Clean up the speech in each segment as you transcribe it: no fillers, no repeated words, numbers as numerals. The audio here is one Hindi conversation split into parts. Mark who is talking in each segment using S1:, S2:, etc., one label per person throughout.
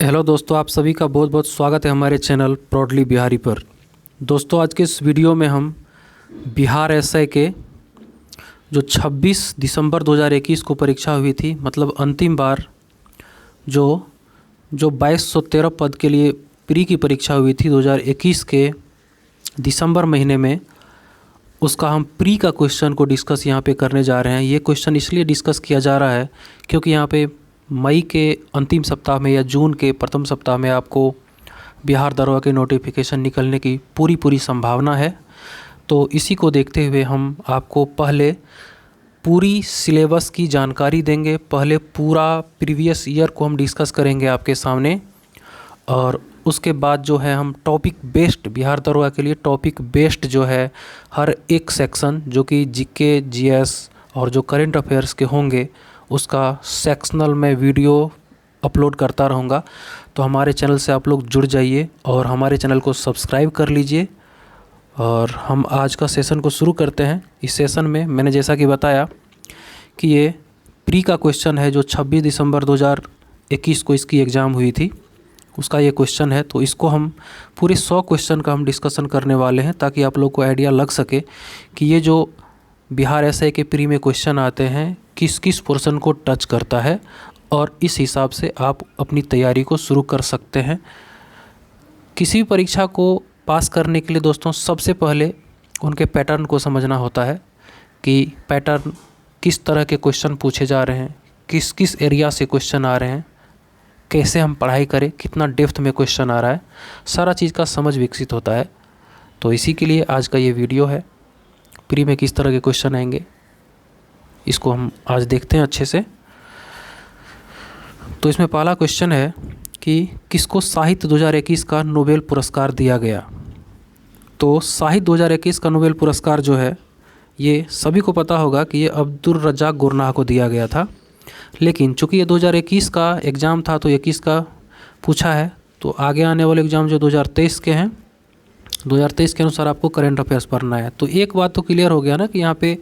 S1: हेलो दोस्तों, आप सभी का बहुत बहुत स्वागत है हमारे चैनल प्राउडली बिहारी पर। दोस्तों, आज के इस वीडियो में हम बिहार एसआई के जो 26 दिसंबर 2021 को परीक्षा हुई थी, मतलब अंतिम बार जो 2213 पद के लिए प्री की परीक्षा हुई थी 2021 के दिसंबर महीने में, उसका हम प्री का क्वेश्चन को डिस्कस यहाँ पे करने जा रहे हैं। ये क्वेश्चन इसलिए डिस्कस किया जा रहा है क्योंकि यहाँ पे मई के अंतिम सप्ताह में या जून के प्रथम सप्ताह में आपको बिहार दरोगा के नोटिफिकेशन निकलने की पूरी संभावना है। तो इसी को देखते हुए हम आपको पहले पूरी सिलेबस की जानकारी देंगे, पहले पूरा प्रीवियस ईयर को हम डिस्कस करेंगे आपके सामने, और उसके बाद जो है हम टॉपिक बेस्ड बिहार दरोगा के लिए टॉपिक बेस्ड जो है हर एक सेक्शन जो कि जीके, जीएस और जो करंट अफेयर्स के होंगे उसका सेक्शनल में वीडियो अपलोड करता रहूँगा। तो हमारे चैनल से आप लोग जुड़ जाइए और हमारे चैनल को सब्सक्राइब कर लीजिए। और हम आज का सेशन को शुरू करते हैं। इस सेशन में मैंने जैसा कि बताया कि ये प्री का क्वेश्चन है जो 26 दिसंबर 2021 को इसकी एग्ज़ाम हुई थी, उसका ये क्वेश्चन है। तो इसको हम पूरे 100 क्वेश्चन का हम डिस्कशन करने वाले हैं ताकि आप लोग को आइडिया लग सके कि ये जो बिहार एसआई के प्री में क्वेश्चन आते हैं किस किस पोर्शन को टच करता है, और इस हिसाब से आप अपनी तैयारी को शुरू कर सकते हैं। किसी भी परीक्षा को पास करने के लिए दोस्तों सबसे पहले उनके पैटर्न को समझना होता है कि पैटर्न किस तरह के क्वेश्चन पूछे जा रहे हैं, किस किस एरिया से क्वेश्चन आ रहे हैं, कैसे हम पढ़ाई करें, कितना डेप्थ में क्वेश्चन आ रहा है, सारा चीज़ का समझ विकसित होता है। तो इसी के लिए आज का ये वीडियो है, प्री में किस तरह के क्वेश्चन आएंगे इसको हम आज देखते हैं अच्छे से। तो इसमें पहला क्वेश्चन है कि किसको साहित्य 2021 का नोबेल पुरस्कार दिया गया। तो साहित्य 2021 का नोबेल पुरस्कार जो है ये सभी को पता होगा कि ये अब्दुल रज़ाक गुरनाह को दिया गया था, लेकिन चूँकि ये 2021 का एग्ज़ाम था तो 21 का पूछा है, तो आगे आने वाले एग्ज़ाम जो 2023 के हैं, 2023 के अनुसार आपको करंट अफेयर्स पढ़ना है। तो एक बात तो क्लियर हो गया ना कि यहाँ पे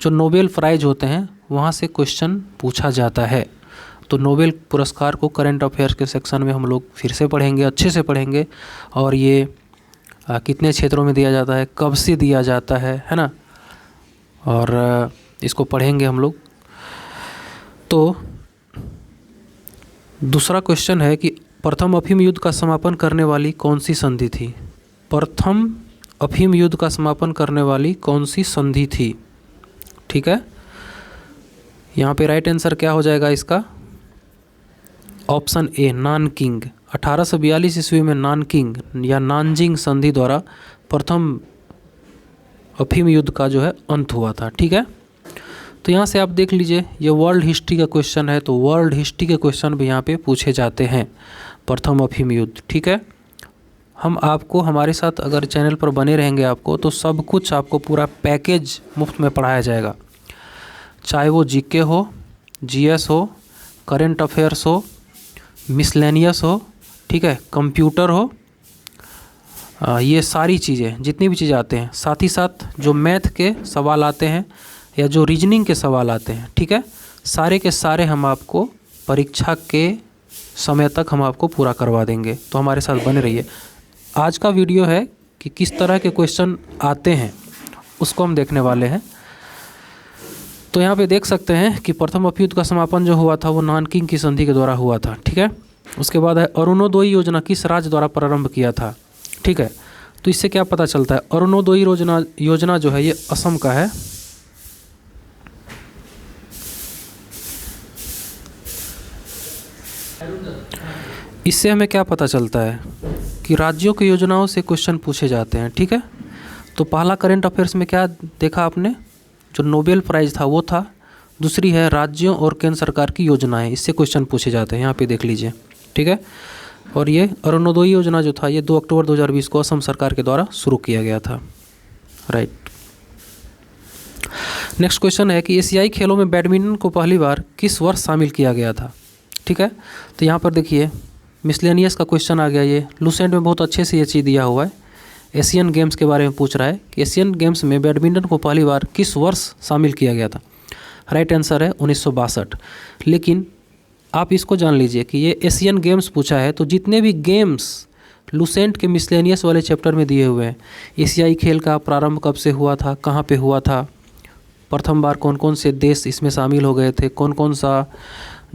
S1: जो नोबेल प्राइज़ होते हैं वहाँ से क्वेश्चन पूछा जाता है। तो नोबेल पुरस्कार को करंट अफेयर्स के सेक्शन में हम लोग फिर से पढ़ेंगे, अच्छे से पढ़ेंगे, और ये कितने क्षेत्रों में दिया जाता है, कब से दिया जाता है ना, और इसको पढ़ेंगे हम लोग। तो दूसरा क्वेश्चन है कि प्रथम अफीम युद्ध का समापन करने वाली कौन सी संधि थी। प्रथम अफीम युद्ध का समापन करने वाली कौन सी संधि थी। ठीक है, यहाँ पे राइट आंसर क्या हो जाएगा इसका, ऑप्शन ए नानकिंग। 1842 ईस्वी में नानकिंग या नानजिंग संधि द्वारा प्रथम अफीम युद्ध का जो है अंत हुआ था। ठीक है, तो यहाँ से आप देख लीजिए ये वर्ल्ड हिस्ट्री का क्वेश्चन है, तो वर्ल्ड हिस्ट्री के क्वेश्चन भी यहाँ पे पूछे जाते हैं, प्रथम अफीम युद्ध। ठीक है, हम आपको हमारे साथ अगर चैनल पर बने रहेंगे आपको तो सब कुछ आपको पूरा पैकेज मुफ्त में पढ़ाया जाएगा, चाहे वो जीके हो, जीएस हो, करंट अफेयर्स हो, मिसलेनियस हो, ठीक है, कंप्यूटर हो, ये सारी चीज़ें जितनी भी चीज़ें आते हैं, साथ ही साथ जो मैथ के सवाल आते हैं या जो रीजनिंग के सवाल आते हैं, ठीक है, सारे के सारे हम आपको परीक्षा के समय तक हम आपको पूरा करवा देंगे। तो हमारे साथ बने रहिए। आज का वीडियो है कि किस तरह के क्वेश्चन आते हैं उसको हम देखने वाले हैं। तो यहाँ पे देख सकते हैं कि प्रथम अफीम युद्ध का समापन जो हुआ था वो नानकिंग की संधि के द्वारा हुआ था। ठीक है, उसके बाद है अरुणोदय योजना किस राज्य द्वारा प्रारंभ किया था। ठीक है, तो इससे क्या पता चलता है, अरुणोदय योजना जो है ये असम का है। इससे हमें क्या पता चलता है कि राज्यों की योजनाओं से क्वेश्चन पूछे जाते हैं। ठीक है, तो पहला करंट अफेयर्स में क्या देखा आपने, जो नोबेल प्राइज़ था वो था। दूसरी है राज्यों और केंद्र सरकार की योजनाएं, इससे क्वेश्चन पूछे जाते हैं, यहाँ पे देख लीजिए। ठीक है, और ये अरुणोदय योजना जो था ये 2 अक्टूबर 2020 को असम सरकार के द्वारा शुरू किया गया था। राइट, नेक्स्ट क्वेश्चन है कि एशियाई खेलों में बैडमिंटन को पहली बार किस वर्ष शामिल किया गया था। ठीक है, तो यहाँ पर देखिए मिसलेनियस का क्वेश्चन आ गया, ये लूसेंट में बहुत अच्छे से ये चीज़ दिया हुआ है। एशियन गेम्स के बारे में पूछ रहा है कि एशियन गेम्स में बैडमिंटन को पहली बार किस वर्ष शामिल किया गया था। राइट आंसर है 1962। लेकिन आप इसको जान लीजिए कि ये एशियन गेम्स पूछा है, तो जितने भी गेम्स लुसेंट के मिसलेनियस वाले चैप्टर में दिए हुए हैं, एशियाई खेल का प्रारंभ कब से हुआ था, कहाँ पे हुआ था, प्रथम बार कौन कौन से देश इसमें शामिल हो गए थे, कौन कौन सा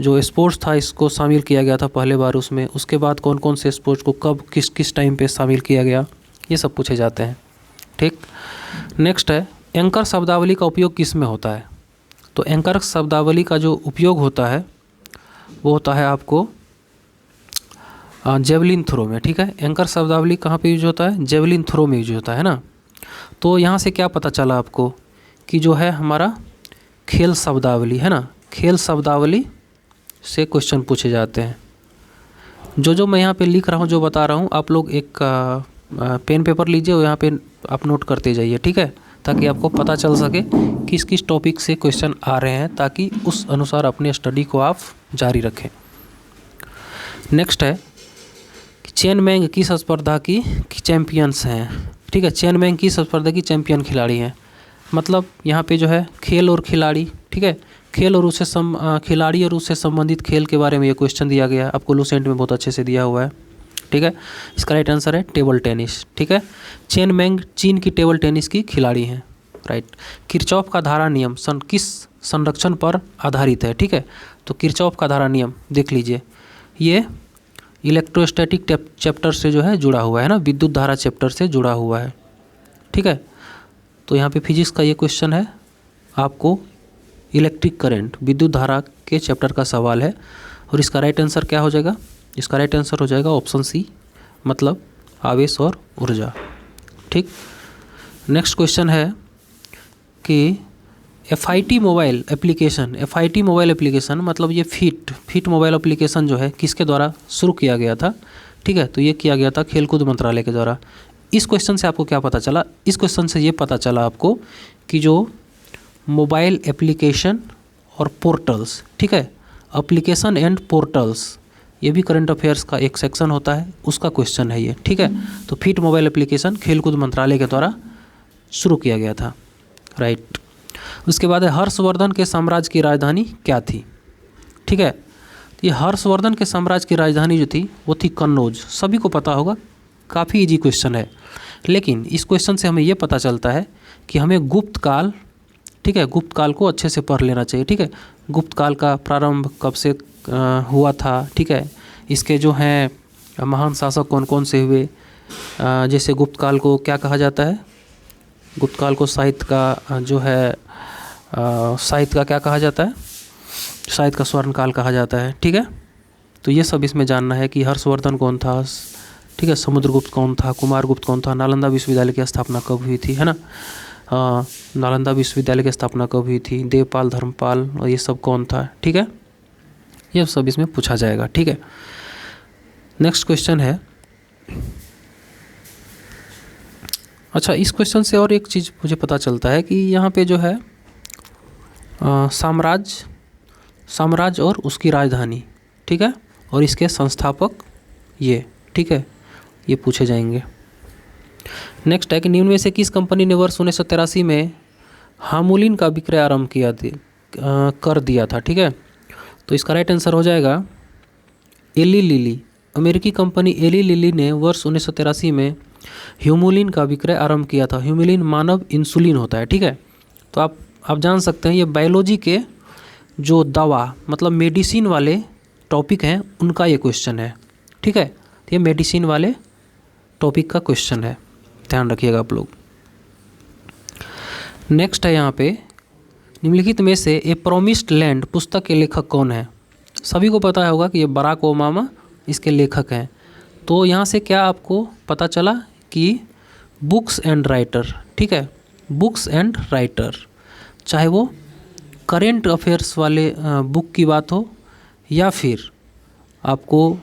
S1: जो स्पोर्ट्स था इसको शामिल किया गया था पहले बार उसमें, उसके बाद कौन कौन से स्पोर्ट्स को कब किस किस टाइम पे शामिल किया गया, ये सब पूछे जाते हैं। ठीक, नेक्स्ट है एंकर शब्दावली का उपयोग किस में होता है। तो एंकर शब्दावली का जो उपयोग होता है वो होता है आपको जेवलिन थ्रो में। ठीक है, एंकर शब्दावली कहाँ पे यूज होता है, जेवलिन थ्रो में यूज होता है ना। तो यहाँ से क्या पता चला आपको कि जो है हमारा खेल शब्दावली है ना, खेल शब्दावली से क्वेश्चन पूछे जाते हैं। जो मैं यहाँ पे लिख रहा हूँ, जो बता रहा हूँ, आप लोग एक पेन पेपर लीजिए और यहाँ पे आप नोट करते जाइए। ठीक है, ताकि आपको पता चल सके किस किस टॉपिक से क्वेश्चन आ रहे हैं, ताकि उस अनुसार अपने स्टडी को आप जारी रखें। नेक्स्ट है चेन मैंग किस स्पर्धा की चैंपियंस हैं। ठीक है, चेन मैंग किस स्पर्धा की चैंपियन खिलाड़ी हैं। मतलब यहाँ पे जो है खेल और खिलाड़ी, ठीक है, खेल और उससे खिलाड़ी और उससे संबंधित खेल के बारे में ये क्वेश्चन दिया गया है, आपको लुसेंट में बहुत अच्छे से दिया हुआ है। ठीक है, इसका राइट आंसर है टेबल टेनिस। ठीक है, चेन मैंग चीन की टेबल टेनिस की खिलाड़ी हैं। राइट, किरचॉफ का धारा नियम किस संरक्षण पर आधारित है। ठीक है, तो किरचॉफ का धारा नियम देख लीजिए, ये इलेक्ट्रोस्टैटिक चैप्टर से जो है जुड़ा हुआ है ना, विद्युत धारा चैप्टर से जुड़ा हुआ है। ठीक है, तो यहाँ पे फिजिक्स का ये क्वेश्चन है, आपको इलेक्ट्रिक करंट विद्युत धारा के चैप्टर का सवाल है, और इसका राइट आंसर क्या हो जाएगा, इसका राइट आंसर हो जाएगा ऑप्शन सी, मतलब आवेश और ऊर्जा। ठीक, नेक्स्ट क्वेश्चन है कि FIT मोबाइल एप्लीकेशन मतलब ये फिट मोबाइल एप्लीकेशन जो है किसके द्वारा शुरू किया गया था। ठीक है, तो ये किया गया था खेलकूद मंत्रालय के द्वारा। इस क्वेश्चन से आपको क्या पता चला, इस क्वेश्चन से ये पता चला आपको कि जो मोबाइल एप्लीकेशन और पोर्टल्स, ठीक है, एप्लीकेशन एंड पोर्टल्स, ये भी करंट अफेयर्स का एक सेक्शन होता है, उसका क्वेश्चन है ये। ठीक है, तो फिट मोबाइल एप्लीकेशन खेलकूद मंत्रालय के द्वारा शुरू किया गया था। राइट, उसके बाद है हर्षवर्धन के साम्राज्य की राजधानी क्या थी। ठीक है, ये हर्षवर्धन के साम्राज्य की राजधानी जो थी वो थी कन्नौज। सभी को पता होगा, काफ़ी इजी क्वेश्चन है, लेकिन इस क्वेश्चन से हमें ये पता चलता है कि हमें गुप्त काल, ठीक है, गुप्त काल को अच्छे से पढ़ लेना चाहिए। ठीक है, गुप्त काल का प्रारंभ कब से हुआ था। ठीक है, इसके जो हैं महान शासक कौन कौन से हुए, जैसे गुप्त काल को क्या कहा जाता है, गुप्त काल को साहित्य का जो है साहित्य का क्या कहा जाता है, साहित्य का स्वर्ण काल कहा जाता है। ठीक है, तो ये सब इसमें जानना है कि हर्षवर्धन कौन था, ठीक है, समुद्रगुप्त कौन था, कुमारगुप्त कौन था, नालंदा विश्वविद्यालय की स्थापना कब हुई थी, है ना, नालंदा विश्वविद्यालय की स्थापना कब हुई थी, देवपाल, धर्मपाल, और ये सब कौन था। ठीक है, ये सब इसमें पूछा जाएगा। ठीक है, नेक्स्ट क्वेश्चन है, अच्छा इस क्वेश्चन से और एक चीज़ मुझे पता चलता है कि यहाँ पे जो है साम्राज्य और उसकी राजधानी, ठीक है, और इसके संस्थापक ये, ठीक है, ये पूछे जाएंगे। नेक्स्ट है कि निम्न में से किस कंपनी ने वर्ष 1983 में हामुलिन का विक्रय आरंभ कर दिया था। ठीक है, तो इसका राइट आंसर हो जाएगा एली लिली। अमेरिकी कंपनी एली लिली ने वर्ष 1983 में ह्यूमुलिन का विक्रय आरंभ किया था। ह्यूमुलिन मानव इंसुलिन होता है। ठीक है, तो आप जान सकते हैं ये बायोलॉजी के जो दवा मतलब मेडिसिन वाले टॉपिक हैं उनका ये क्वेश्चन है। ठीक है, तो ये मेडिसिन वाले टॉपिक का क्वेश्चन है, ध्यान रखिएगा आप लोग। नेक्स्ट है यहाँ पे निम्नलिखित में से ए प्रोमिस्ड लैंड पुस्तक के लेखक कौन है। सभी को पता होगा कि ये बराक ओबामा इसके लेखक हैं। तो यहाँ से क्या आपको पता चला कि बुक्स एंड राइटर, ठीक है, बुक्स एंड राइटर, चाहे वो करेंट अफेयर्स वाले बुक की बात हो या फिर आपको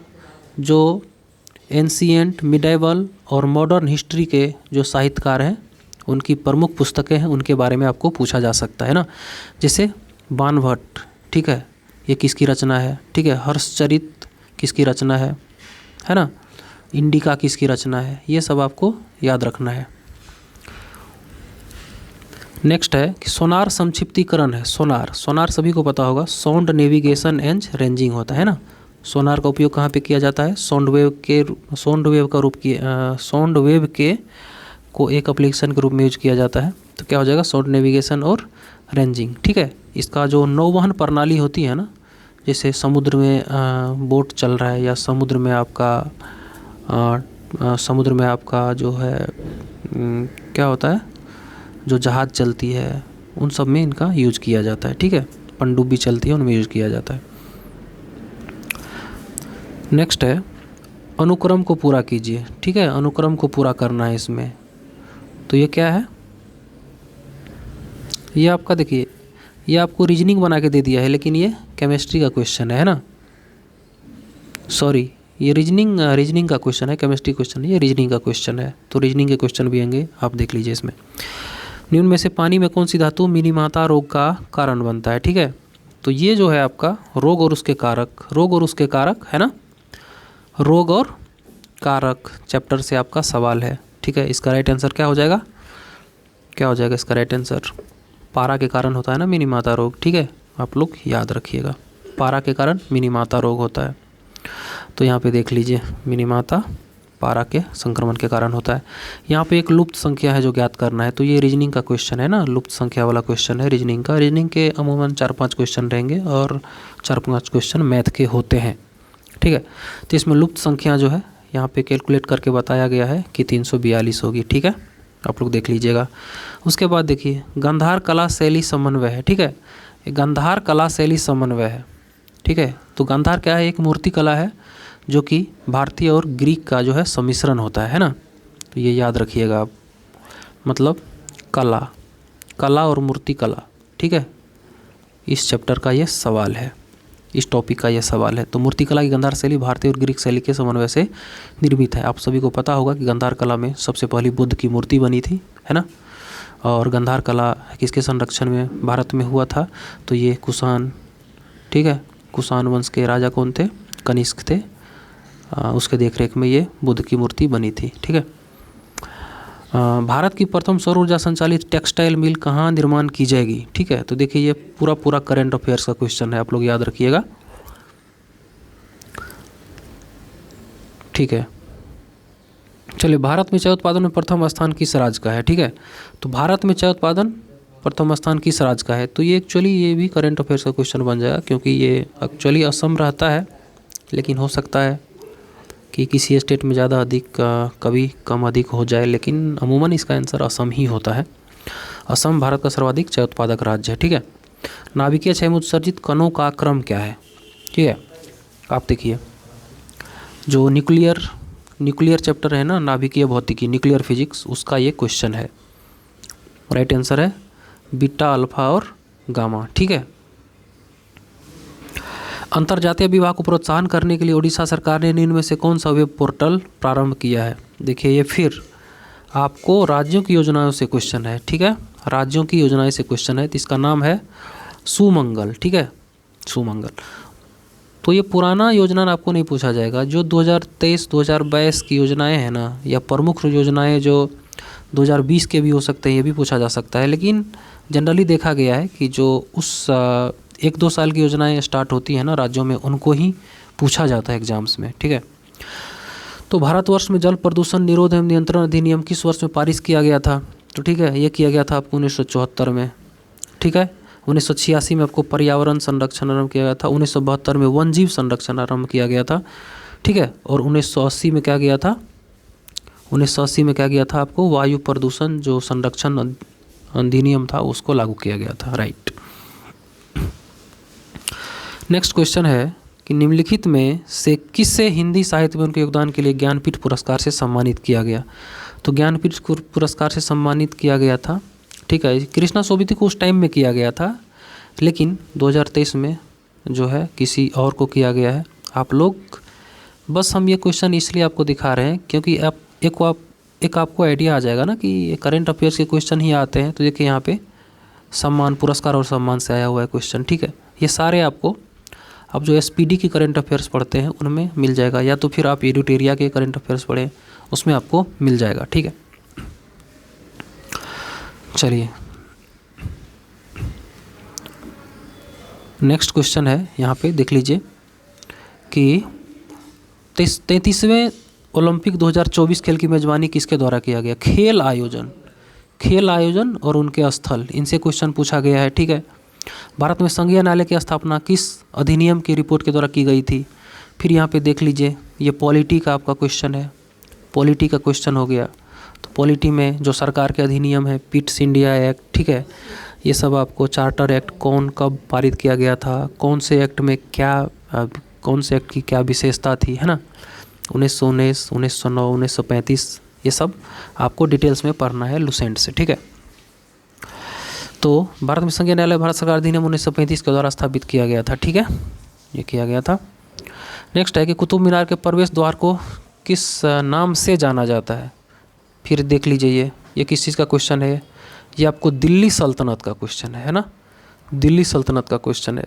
S1: जो एंशिएंट, मिडाइवल और मॉडर्न हिस्ट्री के जो साहित्यकार हैं उनकी प्रमुख पुस्तकें हैं, उनके बारे में आपको पूछा जा सकता है ना। जैसे बाणभट्ट, ठीक है, ये किसकी रचना है, ठीक है, हर्षचरित किसकी रचना है ना, इंडिका किसकी रचना है, ये सब आपको याद रखना है। नेक्स्ट है कि सोनार संक्षिप्तीकरण है। सोनार, सोनार सभी को पता होगा, साउंड नेविगेशन एंड रेंजिंग होता है ना। सोनार का उपयोग कहाँ पे किया जाता है? साउंड वेव के को एक एप्लीकेशन के रूप में यूज किया जाता है। तो क्या हो जाएगा? साउंड नेविगेशन और रेंजिंग। ठीक है, इसका जो नौवहन प्रणाली होती है ना, जैसे समुद्र में बोट चल रहा है, या समुद्र में आपका जो है क्या होता है, जो जहाज़ चलती है, उन सब में इनका यूज किया जाता है। ठीक है, पनडुब्बी चलती है, उनमें यूज किया जाता है। नेक्स्ट है अनुक्रम को पूरा कीजिए। ठीक है, अनुक्रम को पूरा करना है इसमें। तो ये क्या है? ये आपका देखिए, ये आपको रीजनिंग बना के दे दिया है, लेकिन ये केमिस्ट्री का क्वेश्चन है ना। सॉरी, ये रीजनिंग का क्वेश्चन है, केमिस्ट्री क्वेश्चन है, ये रीजनिंग का क्वेश्चन है। तो रीजनिंग के क्वेश्चन भी आएंगे, आप देख लीजिए इसमें। निम्न में से पानी में कौन सी धातु मिनीमाता रोग का कारण बनता है? ठीक है, तो ये जो है आपका रोग और उसके कारक है ना, रोग और कारक चैप्टर से आपका सवाल है। ठीक है, इसका राइट आंसर क्या हो जाएगा? इसका राइट आंसर पारा के कारण होता है ना मिनीमाता रोग। ठीक है, आप लोग याद रखिएगा, पारा के कारण मिनीमाता रोग होता है। तो यहाँ पे देख लीजिए, मिनीमाता पारा के संक्रमण के कारण होता है। यहाँ पे एक लुप्त संख्या है जो ज्ञात करना है। तो ये रीजनिंग का क्वेश्चन है ना, लुप्त संख्या वाला क्वेश्चन है रीजनिंग का। रीजनिंग के अमूमन 4-5 क्वेश्चन रहेंगे और 4-5 क्वेश्चन मैथ के होते हैं। ठीक है, तो इसमें लुप्त संख्या जो है यहाँ पे कैलकुलेट करके बताया गया है कि 342 होगी। ठीक है, आप लोग देख लीजिएगा। उसके बाद देखिए, गांधार कला शैली समन्वय है। ठीक है, गांधार कला शैली समन्वय है। ठीक है, तो गांधार क्या है? एक मूर्ति कला है जो कि भारतीय और ग्रीक का जो है सम्मिश्रण होता है ना। तो ये याद रखिएगा आप, मतलब कला और मूर्ति कला। ठीक है, इस चैप्टर का ये सवाल है, इस टॉपिक का ये सवाल है। तो मूर्ति कला की गांधार शैली भारतीय और ग्रीक शैली के समन्वय से निर्मित है। आप सभी को पता होगा कि गांधार कला में सबसे पहली बुद्ध की मूर्ति बनी थी, है ना। और गांधार कला किसके संरक्षण में भारत में हुआ था? तो ये कुषाण, ठीक है, कुषाण वंश के राजा कौन थे? कनिष्क थे। उसके देखरेख में ये बुद्ध की मूर्ति बनी थी। ठीक है, भारत की प्रथम सौर ऊर्जा संचालित टेक्सटाइल मिल कहाँ निर्माण की जाएगी? ठीक है, तो देखिए ये पूरा करंट अफेयर्स का क्वेश्चन है, आप लोग याद रखिएगा। ठीक है, चलिए, भारत में चाय उत्पादन में प्रथम स्थान किस राज्य का है? ठीक है, तो भारत में चाय उत्पादन प्रथम स्थान किस राज्य का है? तो ये एक्चुअली ये भी करंट अफेयर्स का क्वेश्चन बन जाएगा, क्योंकि ये एक्चुअली असम रहता है, लेकिन हो सकता है कि किसी स्टेट में ज़्यादा अधिक कभी कम अधिक हो जाए, लेकिन अमूमन इसका आंसर असम ही होता है। असम भारत का सर्वाधिक चाय उत्पादक राज्य है। ठीक है, नाभिकीय क्षय में उत्सर्जित कणों का क्रम क्या है? ठीक है, आप देखिए, जो न्यूक्लियर चैप्टर है ना, नाभिकीय भौतिकी, न्यूक्लियर फिजिक्स, उसका ये क्वेश्चन है। राइट आंसर है बीटा, अल्फा और गामा। ठीक है, अंतर्जातीय विवाह को प्रोत्साहन करने के लिए उड़ीसा सरकार ने निम्न में से कौन सा वेब पोर्टल प्रारंभ किया है? देखिए, ये फिर आपको राज्यों की योजनाओं से क्वेश्चन है। ठीक है, राज्यों की योजनाएं से क्वेश्चन है। तो इसका नाम है सुमंगल। ठीक है, सुमंगल। तो ये पुराना योजना आपको नहीं पूछा जाएगा। जो 2023-2022 की योजनाएं हैं ना, या प्रमुख योजनाएं जो 2020 के भी हो सकते हैं, ये भी पूछा जा सकता है। लेकिन जनरली देखा गया है कि जो उस 1-2 साल की योजनाएं स्टार्ट होती हैं ना राज्यों में, उनको ही पूछा जाता है एग्जाम्स में। ठीक है, तो भारतवर्ष में जल प्रदूषण निरोध एवं नियंत्रण अधिनियम किस वर्ष में पारित किया गया था? तो ठीक है, ये किया गया था आपको 1974 में। ठीक है, 1986 में आपको पर्यावरण संरक्षण आरंभ किया गया था। 1972 में वन जीव संरक्षण आरंभ किया गया था। ठीक है, और 1980 में क्या गया था? 1980 में क्या गया था आपको? वायु प्रदूषण जो संरक्षण अधिनियम था, उसको लागू किया गया था। राइट। नेक्स्ट क्वेश्चन है कि निम्नलिखित में से किससे हिंदी साहित्य में उनके योगदान के लिए ज्ञानपीठ पुरस्कार से सम्मानित किया गया? तो ज्ञानपीठ पुरस्कार से सम्मानित किया गया था, ठीक है, कृष्णा सोबती को उस टाइम में किया गया था, लेकिन 2023 में जो है किसी और को किया गया है। आप लोग बस, हम ये क्वेश्चन इसलिए आपको दिखा रहे हैं क्योंकि एक आपको आइडिया आ जाएगा ना कि करंट अफेयर्स के क्वेश्चन ही आते हैं। तो देखिए यहाँ पे सम्मान, पुरस्कार और सम्मान से आया हुआ है क्वेश्चन। ठीक है, ये सारे आपको अब जो SPD की करंट अफेयर्स पढ़ते हैं उनमें मिल जाएगा, या तो फिर आप एडिटोरिया के करंट अफेयर्स पढ़ें, उसमें आपको मिल जाएगा। ठीक है, चलिए नेक्स्ट क्वेश्चन है यहाँ पे देख लीजिए कि 33वें ओलंपिक 2024 खेल की मेज़बानी किसके द्वारा किया गया। खेल आयोजन और उनके स्थल, इनसे क्वेश्चन पूछा गया है। ठीक है, भारत में संघीय न्यायालय की स्थापना किस अधिनियम की रिपोर्ट के द्वारा की गई थी। फिर यहाँ पे देख लीजिए, ये पॉलिटी का आपका क्वेश्चन है, पॉलिटी का क्वेश्चन हो गया। तो पॉलिटी में जो सरकार के अधिनियम है, पिट्स इंडिया एक्ट, ठीक है, ये सब आपको, चार्टर एक्ट कौन कब पारित किया गया था, कौन से एक्ट में क्या, कौन से एक्ट की क्या विशेषता थी, है ना, 1919, 1909, 1935, ये सब आपको डिटेल्स में पढ़ना है लुसेंट से। ठीक है, तो भारत में संघीय न्यायालय भारत सरकार अधिनियम 1935 के द्वारा स्थापित किया गया था। ठीक है, ये किया गया था। नेक्स्ट है कि कुतुब मीनार के प्रवेश द्वार को किस नाम से जाना जाता है। फिर देख लीजिए, ये किस चीज़ का क्वेश्चन है, ये आपको दिल्ली सल्तनत का क्वेश्चन है ना, दिल्ली सल्तनत का क्वेश्चन है।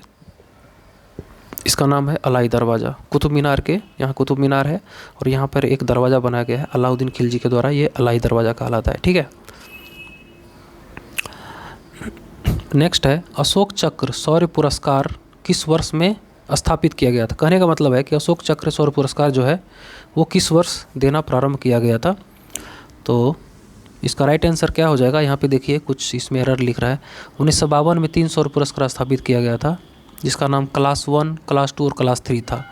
S1: इसका नाम है अलाई दरवाज़ा। कुतुब मीनार के, यहाँ कुतुब मीनार है और यहाँ पर एक दरवाज़ा बनाया गया है अलाउद्दीन खिलजी के द्वारा, ये अलाई दरवाज़ा कहलाता है। ठीक है, नेक्स्ट है अशोक चक्र शौर्य पुरस्कार किस वर्ष में स्थापित किया गया था। कहने का मतलब है कि अशोक चक्र शौर्य पुरस्कार जो है वो किस वर्ष देना प्रारंभ किया गया था। तो इसका राइट आंसर क्या हो जाएगा, यहाँ पे देखिए कुछ इसमें एरर लिख रहा है। 1952 में 3 शौर्य पुरस्कार स्थापित किया गया था, जिसका नाम क्लास 1, क्लास 2 और क्लास 3 था।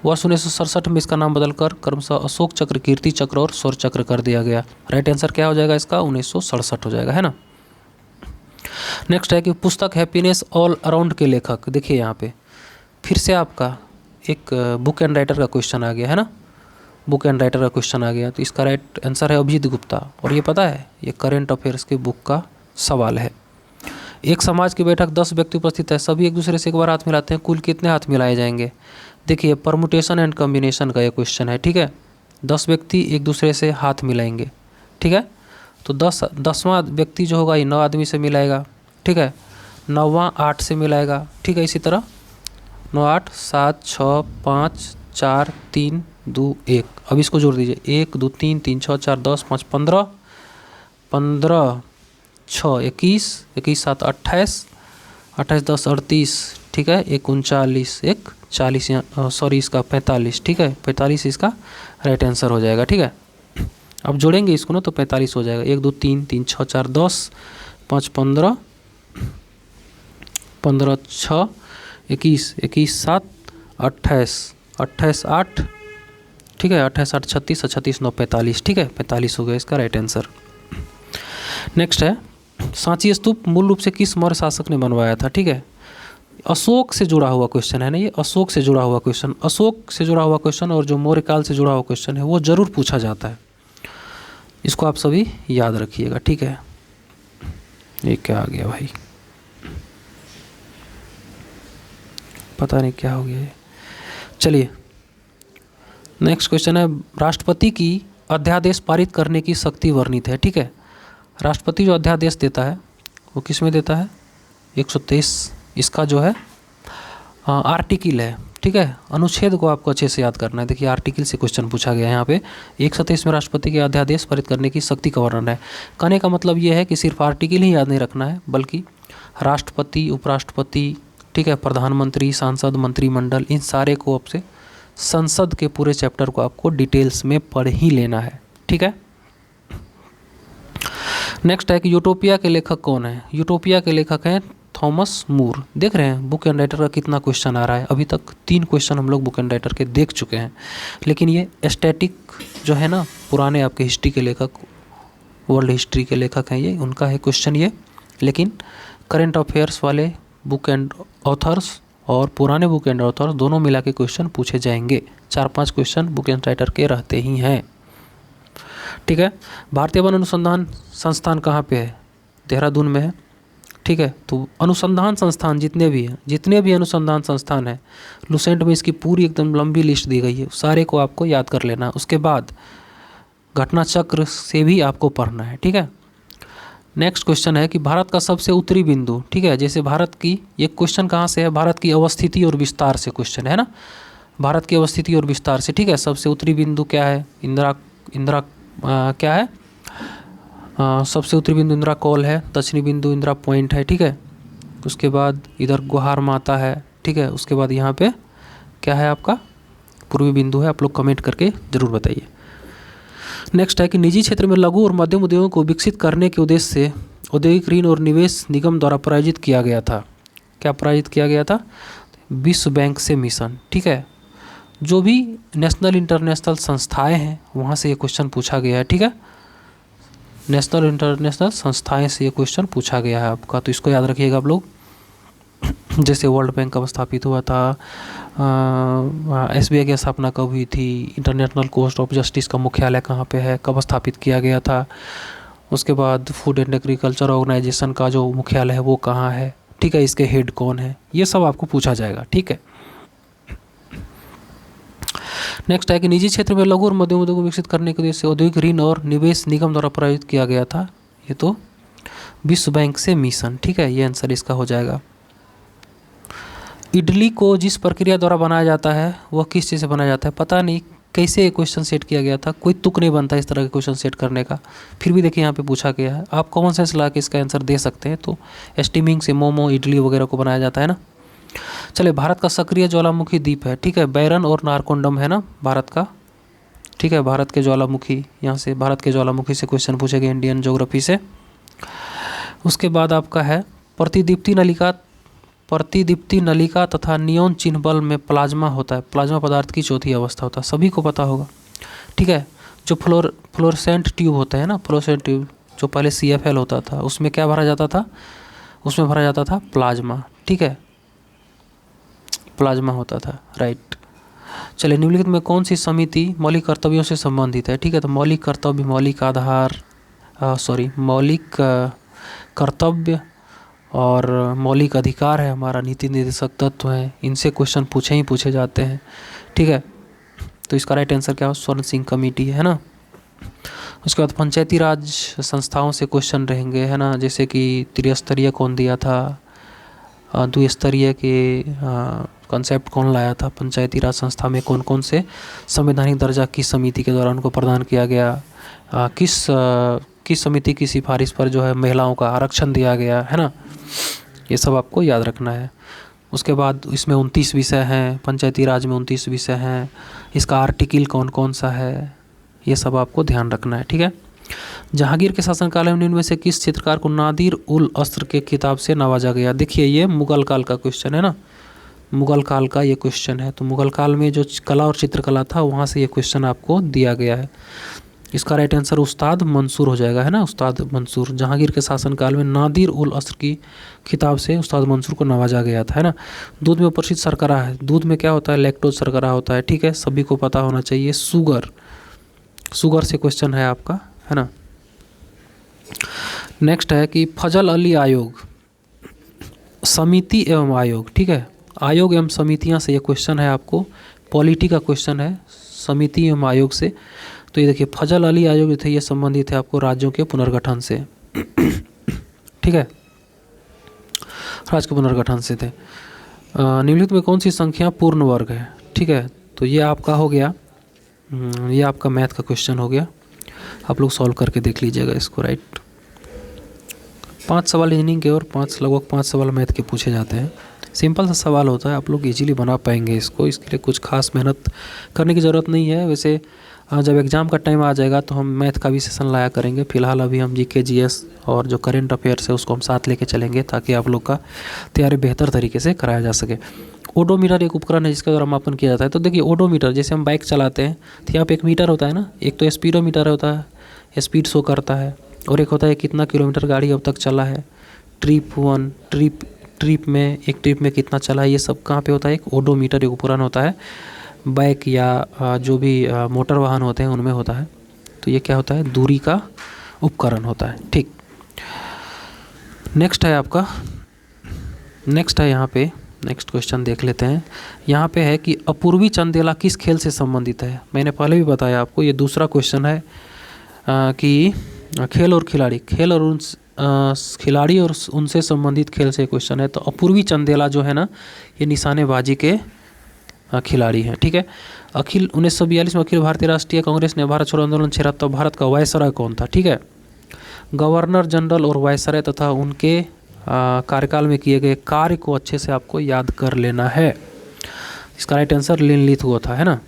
S1: वर्ष 1967 में इसका नाम बदलकर क्रमशः अशोक चक्र, कीर्ति चक्र और शौर्य चक्र कर दिया गया। राइट आंसर क्या हो जाएगा इसका, 1967 हो जाएगा, है ना। नेक्स्ट है कि पुस्तक हैप्पीनेस ऑल अराउंड के लेखक, देखिए यहाँ पे फिर से आपका एक बुक एंड राइटर का क्वेश्चन आ गया है ना, बुक एंड राइटर का क्वेश्चन आ गया। तो इसका राइट आंसर है अभिजीत गुप्ता, और ये पता है ये करेंट अफेयर्स के बुक का सवाल है। एक समाज की बैठक 10 व्यक्ति उपस्थित है, सभी एक दूसरे से एक बार हाथ मिलाते हैं, कुल कितने हाथ मिलाए जाएंगे। देखिए परमुटेशन एंड कॉम्बिनेशन का ये क्वेश्चन है। ठीक है, 10 व्यक्ति एक दूसरे से हाथ मिलाएंगे। ठीक है, तो 10वां व्यक्ति जो होगा ये 9 आदमी से मिलाएगा। ठीक है, 9वां 8 से मिलाएगा। ठीक है, इसी तरह 9, 8, 7, 6, 5, 4, 3, 2, 1। अब इसको जोड़ दीजिए, 1, 2, 3, 3, 6, 4, 10, 5, 15, 15, 6, 21, 21, 7, 28, 28, 10, 38। ठीक है, 1, 39, 1, 40, सॉरी इसका 45। ठीक है, 45 इसका राइट आंसर हो जाएगा। ठीक है, अब जोड़ेंगे इसको ना तो 45 हो जाएगा। 1, 2, 3, 3, 6, 4, 10, 5, 15, 15, 6, 21, 21, 7, 28, 28, 8। ठीक है, 28, 8, 36, 36, 9, 45। ठीक है, 45 हो गया इसका राइट आंसर। नेक्स्ट है सांची स्तूप मूल रूप से किस मौर्य शासक ने बनवाया था। ठीक है, अशोक से जुड़ा हुआ क्वेश्चन है ना, ये अशोक से जुड़ा हुआ क्वेश्चन, अशोक से जुड़ा हुआ क्वेश्चन और जो मौर्य काल से जुड़ा हुआ क्वेश्चन है वो जरूर पूछा जाता है, इसको आप सभी याद रखिएगा। ठीक है, ये क्या आ गया भाई, पता नहीं क्या हो गया ये। चलिए नेक्स्ट क्वेश्चन है राष्ट्रपति की अध्यादेश पारित करने की शक्ति वर्णित है। ठीक है, राष्ट्रपति जो अध्यादेश देता है वो किस में देता है, 123 इसका जो है आर्टिकल है। ठीक है, अनुच्छेद को आपको अच्छे से याद करना है। देखिए आर्टिकल से क्वेश्चन पूछा गया है यहाँ पे, 127 में राष्ट्रपति के अध्यादेश पारित करने की शक्ति का वर्णन है। कहने का मतलब ये है कि सिर्फ आर्टिकल ही याद नहीं रखना है, बल्कि राष्ट्रपति, उपराष्ट्रपति, ठीक है, प्रधानमंत्री, सांसद, मंत्रिमंडल, इन सारे को आपसे संसद के पूरे चैप्टर को आपको डिटेल्स में पढ़ ही लेना है। ठीक है, नेक्स्ट है कि यूटोपिया के लेखक कौन है। यूटोपिया के लेखक हैं थॉमस मूर। देख रहे हैं बुक एंड राइटर का कितना क्वेश्चन आ रहा है। अभी तक 3 क्वेश्चन हम लोग बुक एंड राइटर के देख चुके हैं, लेकिन ये स्टैटिक जो है ना, पुराने आपके हिस्ट्री के लेखक, वर्ल्ड हिस्ट्री के लेखक हैं ये, उनका है क्वेश्चन ये। लेकिन करेंट अफेयर्स वाले बुक एंड ऑथर्स और पुराने बुक एंड ऑथर्स दोनों मिला के क्वेश्चन पूछे जाएंगे। 4-5 क्वेश्चन बुक एंड राइटर के रहते ही हैं। ठीक है, भारतीय वन अनुसंधान संस्थान कहाँ पे है, देहरादून में है। ठीक है, तो अनुसंधान संस्थान जितने भी अनुसंधान संस्थान है, लुसेंट में इसकी पूरी एकदम लंबी लिस्ट दी गई है, सारे को आपको याद कर लेना। उसके बाद घटना चक्र से भी आपको पढ़ना है। ठीक है, नेक्स्ट क्वेश्चन है कि भारत का सबसे उत्तरी बिंदु। ठीक है, जैसे भारत की, ये क्वेश्चन कहाँ से है, भारत की अवस्थिति और विस्तार से क्वेश्चन है ना, भारत की अवस्थिति और विस्तार से। ठीक है, सबसे उत्तरी बिंदु क्या है, इंदिरा क्या है, सबसे उत्तरी बिंदु इंदिरा कॉल है, दक्षिणी बिंदु इंदिरा पॉइंट है। ठीक है, उसके बाद इधर गुहार माता है, ठीक है। उसके बाद यहाँ पे क्या है आपका पूर्वी बिंदु है। आप लोग कमेंट करके ज़रूर बताइए। नेक्स्ट है कि निजी क्षेत्र में लघु और मध्यम उद्योगों को विकसित करने के उद्देश्य से औद्योगिक ऋण और निवेश निगम द्वारा प्रायोजित किया गया था। क्या प्रायोजित किया गया था? विश्व बैंक से मिशन, ठीक है। जो भी नेशनल इंटरनेशनल संस्थाएं हैं वहाँ से ये क्वेश्चन पूछा गया है, ठीक है। नेशनल इंटरनेशनल संस्थाएं से ये क्वेश्चन पूछा गया है आपका, तो इसको याद रखिएगा आप लोग। जैसे वर्ल्ड बैंक कब स्थापित हुआ था, SBI की स्थापना कब हुई थी, इंटरनेशनल कोर्ट ऑफ जस्टिस का मुख्यालय कहाँ पे है, कब स्थापित किया गया था, उसके बाद फूड एंड एग्रीकल्चर ऑर्गेनाइजेशन का जो मुख्यालय है वो कहाँ है, ठीक है। इसके हेड कौन है, ये सब आपको पूछा जाएगा, ठीक है। नेक्स्ट है कि निजी क्षेत्र में लघु और मध्यम उद्योग को विकसित करने के उद्देश्य से औद्योगिक ऋण और निवेश निगम द्वारा प्रायोजित किया गया था। ये तो विश्व बैंक से मिशन, ठीक है। ये आंसर इसका हो जाएगा। इडली को जिस प्रक्रिया द्वारा बनाया जाता है वह किस चीज़ से बनाया जाता है? पता नहीं कैसे क्वेश्चन सेट किया गया था, कोई तुक नहीं बनता इस तरह के क्वेश्चन सेट करने का। फिर भी देखिए यहाँ पे पूछा गया है, आप कॉमन सेंस ला के इसका आंसर दे सकते हैं। तो स्टीमिंग से मोमो इडली वगैरह को बनाया जाता है ना। चलिए, भारत का सक्रिय ज्वालामुखी द्वीप है, ठीक है। बैरन और नारकोंडम है ना भारत का, ठीक है। भारत के ज्वालामुखी, यहाँ से भारत के ज्वालामुखी से क्वेश्चन पूछे गए इंडियन ज्योग्राफी से। उसके बाद आपका है प्रतिदीप्ति नलिका तथा नियॉन चिन्ह बल्ब में प्लाज्मा होता है। प्लाज्मा पदार्थ की चौथी अवस्था होता है, सभी को पता होगा, ठीक है। जो फ्लोरेसेंट ट्यूब होता है ना, फ्लोरेसेंट ट्यूब जो पहले CFL होता था, उसमें क्या भरा जाता था? उसमें भरा जाता था प्लाज्मा, ठीक है। प्लाज्मा होता था, राइट। चलिए, निम्नलिखित में कौन सी समिति मौलिक कर्तव्यों से संबंधित है? ठीक है, तो मौलिक कर्तव्य, मौलिक कर्तव्य और मौलिक अधिकार है हमारा, नीति निर्देशक तत्व है, इनसे क्वेश्चन पूछे जाते हैं, ठीक है। तो इसका राइट आंसर क्या हो? स्वर्ण सिंह कमेटी है ना। उसके बाद पंचायती राज संस्थाओं से क्वेश्चन रहेंगे, है ना। जैसे कि त्रिस्तरीय कौन दिया था, द्विस्तरीय के कॉन्सेप्ट कौन लाया था, पंचायती राज संस्था में कौन कौन से संवैधानिक दर्जा किस समिति के द्वारा उनको प्रदान किया गया, किस समिति की सिफारिश पर जो है महिलाओं का आरक्षण दिया गया, है ना। ये सब आपको याद रखना है। उसके बाद इसमें 29 विषय हैं, पंचायती राज में 29 विषय हैं, इसका आर्टिकल कौन कौन सा है, ये सब आपको ध्यान रखना है, ठीक है। जहांगीर के शासनकाल में इनमें से किस चित्रकार को नादिर उल अस्र के खिताब से नवाजा गया? देखिए, ये मुगल काल का क्वेश्चन है ना, मुगल काल का ये क्वेश्चन है। तो मुगल काल में जो कला और चित्रकला था वहाँ से ये क्वेश्चन आपको दिया गया है। इसका राइट आंसर उस्ताद मंसूर हो जाएगा, है ना, उस्ताद मंसूर। जहांगीर के शासनकाल में नादिर उल अस्र की खिताब से उस्ताद मंसूर को नवाजा गया था, है ना। दूध में प्रसिद्ध शर्करा है, दूध में क्या होता है? लैक्टोज शर्करा होता है, ठीक है, सभी को पता होना चाहिए। शुगर से क्वेश्चन है आपका, है ना। नेक्स्ट है कि फजल अली आयोग, समिति एवं आयोग, ठीक है। आयोग एवं समितियां से ये क्वेश्चन है आपको, पॉलिटी का क्वेश्चन है, समिति एवं आयोग से। तो ये देखिए, फजल अली आयोग जो थे ये संबंधित है आपको राज्यों के पुनर्गठन से, ठीक है, राज्य के पुनर्गठन से थे। निम्नलिखित में कौन सी संख्या पूर्ण वर्ग है? ठीक है, तो ये आपका हो गया, ये आपका मैथ का क्वेश्चन हो गया। आप लोग सॉल्व करके देख लीजिएगा इसको, राइट। 5 सवाल रीजनिंग के और लगभग 5 सवाल मैथ के पूछे जाते हैं। सिंपल सा सवाल होता है, आप लोग इजीली बना पाएंगे इसको, इसके लिए कुछ खास मेहनत करने की ज़रूरत नहीं है। वैसे जब एग्ज़ाम का टाइम आ जाएगा तो हम मैथ का भी सेशन लाया करेंगे। फिलहाल अभी हम GK GS और जो करेंट अफेयर्स है उसको हम साथ लेके चलेंगे, ताकि आप लोग का तैयारी बेहतर तरीके से कराया जा सके। ओडोमीटर एक उपकरण है जिसका द्वारा मापन किया जाता है। तो देखिए, ओडोमीटर जैसे हम बाइक चलाते हैं तो यहाँ पे एक मीटर होता है ना, एक तो स्पीडोमीटर होता है, स्पीड शो करता है, और एक होता है कितना किलोमीटर गाड़ी अब तक चला है, ट्रिप में एक ट्रिप में कितना चला है, ये सब कहाँ पे होता है? एक ओडोमीटर एक उपकरण होता है। बाइक या जो भी मोटर वाहन होते हैं उनमें होता है। तो ये क्या होता है? दूरी का उपकरण होता है, ठीक। नेक्स्ट है आपका, नेक्स्ट है यहाँ पे, नेक्स्ट क्वेश्चन देख लेते हैं। यहाँ पे है कि अपूर्वी चंदेला किस खेल से संबंधित है? मैंने पहले भी बताया आपको, ये दूसरा क्वेश्चन है कि खेल और खिलाड़ी, खिलाड़ी और उनसे संबंधित खेल से क्वेश्चन है। तो अपूर्वी चंदेला जो है ना, ये निशानेबाजी के खिलाड़ी हैं, ठीक है। 1942 में अखिल भारतीय राष्ट्रीय कांग्रेस ने भारत छोड़ो आंदोलन छेड़ा, तो भारत का वायसराय कौन था? ठीक है, गवर्नर जनरल और वायसराय तथा उनके कार्यकाल में किए गए कार्य को अच्छे से आपको याद कर लेना है। इसका राइट आंसर लिनलिथगो था, है ना।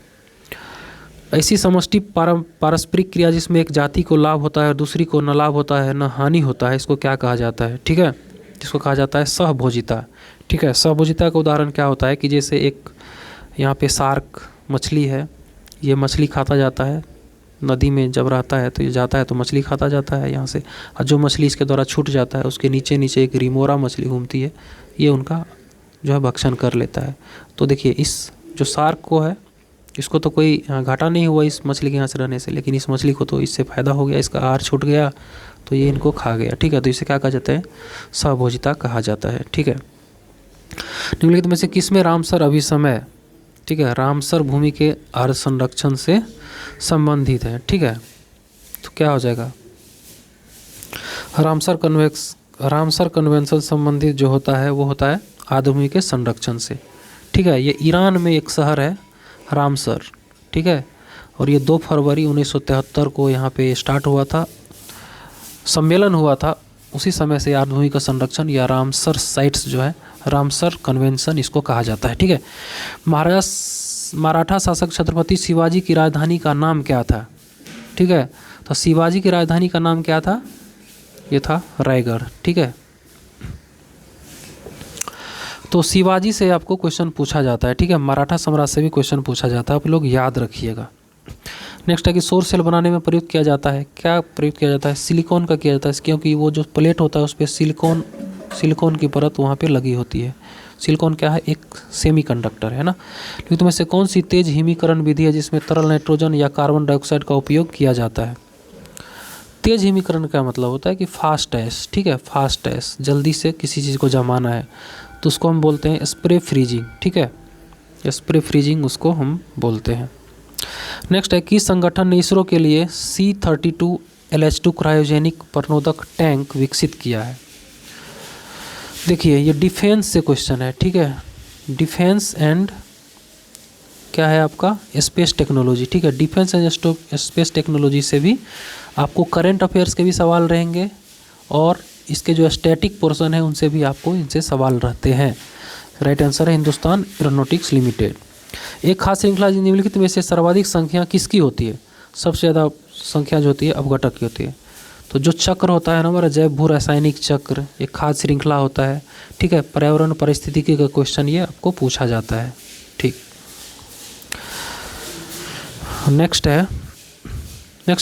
S1: ऐसी समष्टि पारस्परिक क्रिया जिसमें एक जाति को लाभ होता है और दूसरी को न लाभ होता है न हानि होता है, इसको क्या कहा जाता है? ठीक है, इसको कहा जाता है सहभोजिता। ठीक है, सहभोजिता का उदाहरण क्या होता है कि जैसे एक यहाँ पे शार्क मछली है, ये मछली खाता जाता है, नदी में जब रहता है तो ये जाता है तो मछली खाता जाता है यहाँ से, और जो मछली इसके द्वारा छूट जाता है उसके नीचे नीचे एक रिमोरा मछली घूमती है, ये उनका जो है भक्षण कर लेता है। तो देखिए इस जो शार्क को है इसको तो कोई घाटा नहीं हुआ इस मछली के यहाँ से रहने से, लेकिन इस मछली को तो इससे फ़ायदा हो गया, इसका आहार छूट गया तो ये इनको खा गया। ठीक है, तो इसे क्या कहा जाता है? सहभोजिता कहा जाता है। ठीक है, निम्नलिखित में से किस में रामसर अभिसमय, ठीक है, रामसर भूमि के आहार संरक्षण से संबंधित है? ठीक है, तो क्या हो जाएगा? रामसर कन्वेंशन संबंधित जो होता है वो होता है आर्द्र भूमि के संरक्षण से। ठीक है, ये ईरान में एक शहर है रामसर। ठीक है, और ये 2 फरवरी 1973 को यहाँ पे स्टार्ट हुआ था, सम्मेलन हुआ था, उसी समय से आर्द्र भूमि का संरक्षण या रामसर साइट्स जो है, रामसर कन्वेंशन इसको कहा जाता है। ठीक है, मराठा शासक छत्रपति शिवाजी की राजधानी का नाम क्या था? ठीक है, तो शिवाजी की राजधानी का नाम क्या था? ये था रायगढ़। ठीक है, तो शिवाजी से आपको क्वेश्चन पूछा जाता है। ठीक है, मराठा साम्राज्य से भी क्वेश्चन पूछा जाता है, आप लोग याद रखिएगा। नेक्स्ट है कि सौर सेल बनाने में प्रयुक्त किया जाता है, क्या प्रयुक्त किया जाता है? सिलिकॉन का किया जाता है, क्योंकि वो जो प्लेट होता है उस पर सिलिकॉन की परत वहाँ पे लगी होती है। सिलिकॉन क्या है? एक सेमीकंडक्टर है ना। लेकिन तुम्हें से कौन सी तेज हिमीकरण विधि है जिसमें तरल नाइट्रोजन या कार्बन डाइऑक्साइड का उपयोग किया जाता है? तेज हिमीकरण का मतलब होता है कि फास्ट ऐश। ठीक है, फास्ट ऐश, जल्दी से किसी चीज़ को जमाना है तो उसको हम बोलते हैं स्प्रे फ्रीजिंग। ठीक है, स्प्रे फ्रीजिंग उसको हम बोलते हैं। नेक्स्ट है किस संगठन ने इसरो के लिए C-32 LH2 क्रायोजेनिक प्रणोदक टैंक विकसित किया है? देखिए ये डिफेंस से क्वेश्चन है। ठीक है, डिफेंस एंड क्या है आपका? Space technology. ठीक है, डिफेंस एंड स्पेस टेक्नोलॉजी से भी आपको करंट अफेयर्स के भी सवाल रहेंगे और इसके जो स्टैटिक पोर्शन है उनसे भी आपको इनसे सवाल रहते हैं। राइट आंसर है हिंदुस्तान एरोनॉटिक्स लिमिटेड। एक खास श्रृंखला निम्नलिखित में से सर्वाधिक संख्या किसकी होती है? सबसे ज़्यादा संख्या जो होती है अपघटक की होती है। तो जो चक्र होता है ना हमारा जैव भू रासायनिक चक्र, एक खास श्रृंखला होता है। ठीक है, पर्यावरण परिस्थितिकी का क्वेश्चन ये आपको पूछा जाता है। ठीक, नेक्स्ट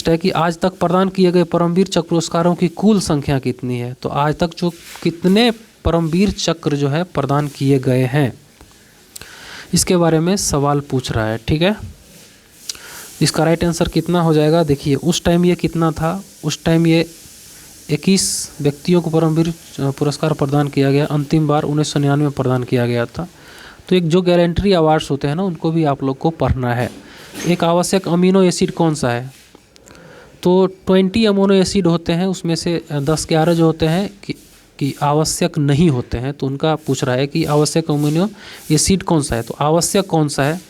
S1: है कि आज तक प्रदान किए गए परमवीर चक्र पुरस्कारों की कुल संख्या कितनी है? तो आज तक जो कितने परमवीर चक्र जो है प्रदान किए गए हैं इसके बारे में सवाल पूछ रहा है। ठीक है, इसका राइट आंसर कितना हो जाएगा? देखिए उस टाइम ये कितना था, उस टाइम ये 21 व्यक्तियों को परमवीर पुरस्कार प्रदान किया गया, अंतिम बार 1999 में प्रदान किया गया था। तो एक जो गैलेंट्री अवार्ड्स होते हैं ना उनको भी आप लोग को पढ़ना है। एक आवश्यक अमीनो एसिड कौन सा है? तो 20 अमीनो एसिड होते हैं, उसमें से 10-11 जो होते हैं कि आवश्यक नहीं होते हैं, तो उनका पूछ रहा है कि आवश्यक अमीनो एसिड कौन सा है। तो आवश्यक कौन सा है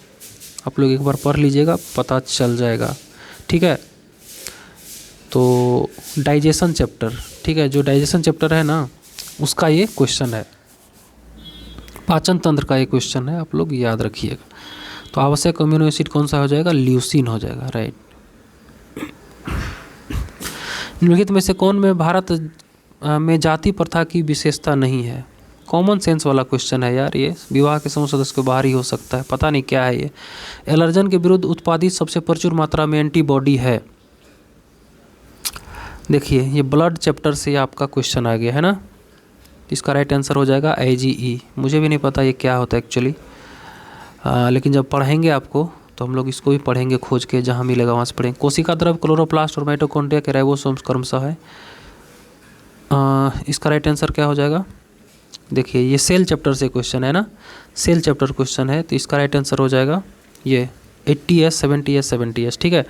S1: आप लोग एक बार पढ़ लीजिएगा, पता चल जाएगा। ठीक है, तो डाइजेशन चैप्टर, ठीक है, जो डाइजेशन चैप्टर है ना उसका ये क्वेश्चन है, पाचन तंत्र का ये क्वेश्चन है, आप लोग याद रखिएगा। तो आवश्यक अमीनो एसिड कौन सा हो जाएगा? ल्यूसीन हो जाएगा। राइट, निम्नलिखित में से कौन में भारत में जाति प्रथा की विशेषता नहीं है? कॉमन सेंस वाला क्वेश्चन है यार, ये विवाह के समूह सदस्य के बाहर ही हो सकता है, पता नहीं क्या है ये। एलर्जन के विरुद्ध उत्पादित सबसे प्रचुर मात्रा में एंटीबॉडी है। देखिए ये ब्लड चैप्टर से आपका क्वेश्चन आ गया है ना, इसका राइट आंसर हो जाएगा IgE। मुझे भी नहीं पता ये क्या होता है एक्चुअली, लेकिन जब पढ़ेंगे आपको तो हम लोग इसको भी पढ़ेंगे, खोज के जहाँ मिलेगा वहाँ से पढ़ेंगे। कोशिका द्रव क्लोरोप्लास्ट और माइटोकॉन्ड्रिया के राइबोसोम्स क्रमशः है। इसका राइट आंसर क्या हो जाएगा? देखिए ये सेल चैप्टर से क्वेश्चन है ना, सेल चैप्टर क्वेश्चन है, तो इसका राइट आंसर हो जाएगा ये 80S 70S 70S। ठीक है,